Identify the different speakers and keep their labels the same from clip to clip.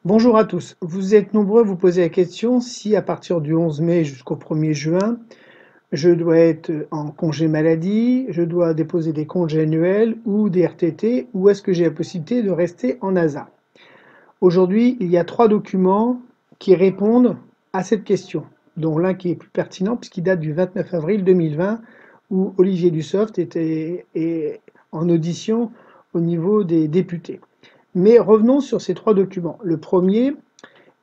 Speaker 1: Bonjour à tous. Vous êtes nombreux à vous poser la question si à partir du 11 mai jusqu'au 1er juin, je dois être en congé maladie, je dois déposer des congés annuels ou des RTT, ou est-ce que j'ai la possibilité de rester en ASA? Aujourd'hui, il y a 3 documents qui répondent à cette question, dont l'un qui est plus pertinent puisqu'il date du 29 avril 2020 où Olivier Dussopt est en audition au niveau des députés. Mais revenons sur ces 3 documents. Le premier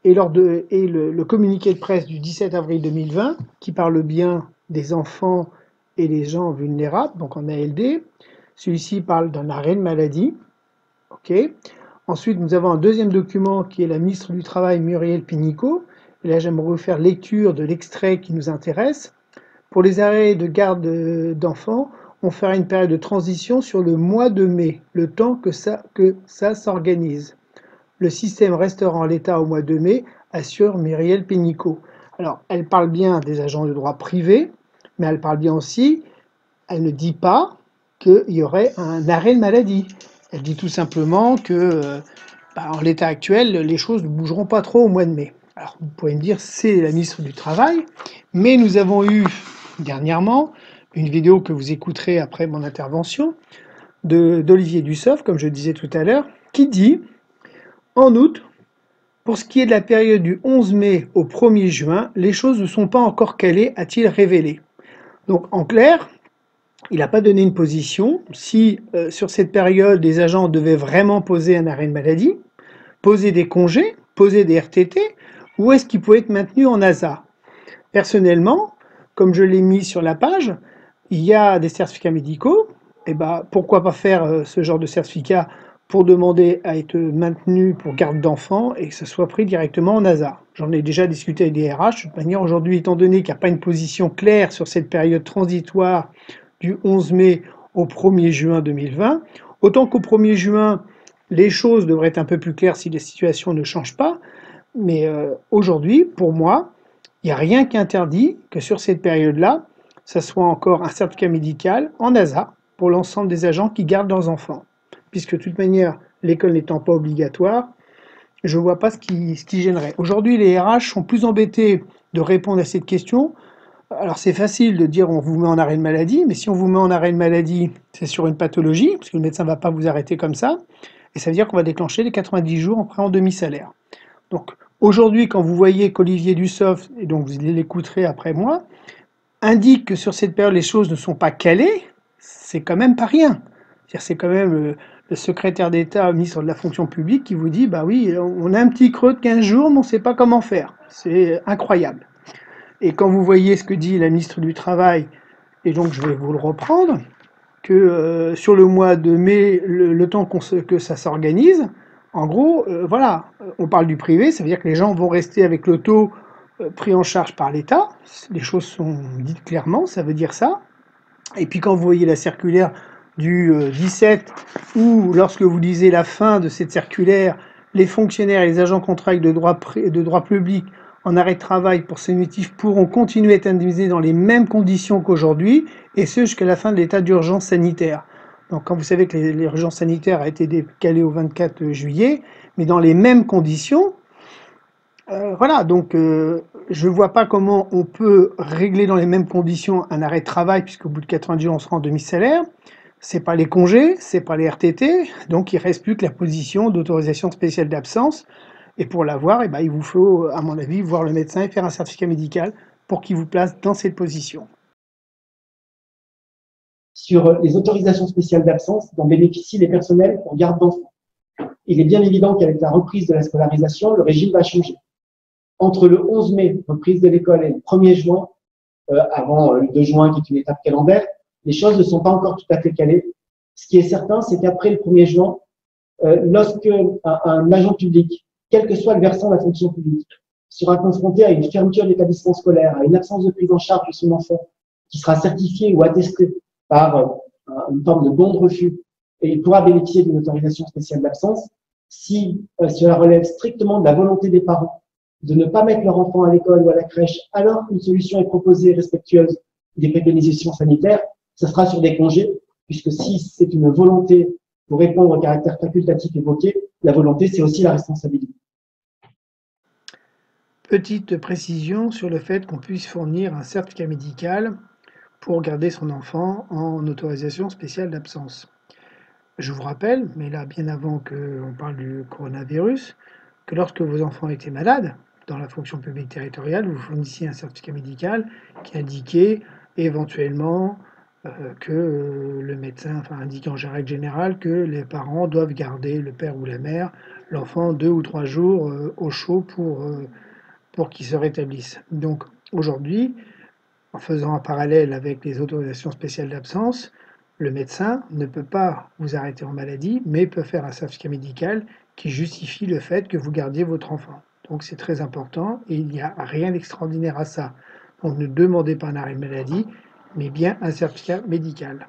Speaker 1: est le communiqué de presse du 17 avril 2020 qui parle bien des enfants et des gens vulnérables, donc en ALD. Celui-ci parle d'un arrêt de maladie. Ok. Ensuite, nous avons un deuxième document qui est la ministre du Travail, Muriel Pénicaud. Et là, j'aimerais vous faire lecture de l'extrait qui nous intéresse. Pour les arrêts de garde d'enfants, on fera une période de transition sur le mois de mai, le temps que ça s'organise. Le système restera en l'état au mois de mai, assure Muriel Pénicaud. Alors, elle parle bien des agents de droit privé, mais elle parle bien aussi, elle ne dit pas qu'il y aurait un arrêt de maladie. Elle dit tout simplement que, en l'état actuel, les choses ne bougeront pas trop au mois de mai. Alors, vous pourrez me dire, c'est la ministre du Travail, mais nous avons eu dernièrement une vidéo que vous écouterez après mon intervention d'Olivier Dussopt, comme je disais tout à l'heure, qui dit en août, pour ce qui est de la période du 11 mai au 1er juin, les choses ne sont pas encore calées, a-t-il révélé. Donc en clair, il n'a pas donné une position. Si sur cette période, les agents devaient vraiment poser un arrêt de maladie, poser des congés, poser des RTT, ou est-ce qu'ils pouvaient être maintenus en ASA? Personnellement, comme je l'ai mis sur la page, il y a des certificats médicaux. Et pourquoi pas faire ce genre de certificat pour demander à être maintenu pour garde d'enfants et que ce soit pris directement en ASA. J'en ai déjà discuté avec des RH. De toute manière, aujourd'hui, étant donné qu'il n'y a pas une position claire sur cette période transitoire du 11 mai au 1er juin 2020, autant qu'au 1er juin, les choses devraient être un peu plus claires si les situations ne changent pas. Mais aujourd'hui, pour moi, il n'y a rien qui interdit que sur cette période-là, ça soit encore un certificat médical en ASA pour l'ensemble des agents qui gardent leurs enfants. Puisque de toute manière, l'école n'étant pas obligatoire, je ne vois pas ce qui gênerait. Aujourd'hui, les RH sont plus embêtés de répondre à cette question. Alors c'est facile de dire on vous met en arrêt de maladie, mais si on vous met en arrêt de maladie, c'est sur une pathologie, parce que le médecin ne va pas vous arrêter comme ça, et ça veut dire qu'on va déclencher les 90 jours en prêt en demi-salaire. Donc aujourd'hui, quand vous voyez qu'Olivier Dussopt, et donc vous l'écouterez après moi, indique que sur cette période les choses ne sont pas calées, c'est quand même pas rien. C'est quand même le secrétaire d'État, ministre de la fonction publique, qui vous dit bah oui, on a un petit creux de 15 jours, mais on ne sait pas comment faire. C'est incroyable. Et quand vous voyez ce que dit la ministre du Travail, et donc je vais vous le reprendre, que sur le mois de mai, le temps que ça s'organise, en gros, voilà, on parle du privé, ça veut dire que les gens vont rester avec le taux pris en charge par l'État. Les choses sont dites clairement, ça veut dire ça. Et puis quand vous voyez la circulaire du 17, où lorsque vous lisez la fin de cette circulaire, les fonctionnaires et les agents contractuels de droit public en arrêt de travail pour ces motifs pourront continuer à être indemnisés dans les mêmes conditions qu'aujourd'hui, et ce jusqu'à la fin de l'état d'urgence sanitaire. Donc quand vous savez que l'urgence sanitaire a été décalée au 24 juillet, mais dans les mêmes conditions, voilà, donc je ne vois pas comment on peut régler dans les mêmes conditions un arrêt de travail, puisqu'au bout de 90 jours, on sera en demi-salaire. C'est pas les congés, c'est pas les RTT, donc il reste plus que la position d'autorisation spéciale d'absence. Et pour l'avoir, il vous faut, à mon avis, voir le médecin et faire un certificat médical pour qu'il vous place dans cette position.
Speaker 2: Sur les autorisations spéciales d'absence dont bénéficient les personnels pour garde d'enfants. Il est bien évident qu'avec la reprise de la scolarisation, le régime va changer. Entre le 11 mai, reprise de l'école, et le 1er juin, avant le 2 juin qui est une étape calendaire, les choses ne sont pas encore tout à fait calées. Ce qui est certain, c'est qu'après le 1er juin, lorsque un agent public, quel que soit le versant de la fonction publique, sera confronté à une fermeture d'établissement scolaire, à une absence de prise en charge de son enfant, qui sera certifié ou attesté par une forme de bon de refus, et il pourra bénéficier d'une autorisation spéciale d'absence si cela relève strictement de la volonté des parents de ne pas mettre leur enfant à l'école ou à la crèche alors qu'une solution est proposée respectueuse des préconisations sanitaires. Ce sera sur des congés, puisque si c'est une volonté pour répondre au caractère facultatif évoqué, la volonté, c'est aussi la responsabilité.
Speaker 1: Petite précision sur le fait qu'on puisse fournir un certificat médical pour garder son enfant en autorisation spéciale d'absence. Je vous rappelle, mais là bien avant qu'on parle du coronavirus, que lorsque vos enfants étaient malades, dans la fonction publique territoriale, vous fournissiez un certificat médical qui indiquait éventuellement que le médecin, enfin indiquait en règle générale que les parents doivent garder, le père ou la mère, l'enfant 2 ou 3 jours au chaud pour qu'il se rétablisse. Donc aujourd'hui, en faisant un parallèle avec les autorisations spéciales d'absence, le médecin ne peut pas vous arrêter en maladie, mais peut faire un certificat médical qui justifie le fait que vous gardiez votre enfant. Donc c'est très important et il n'y a rien d'extraordinaire à ça. Donc ne demandez pas un arrêt de maladie, mais bien un certificat médical.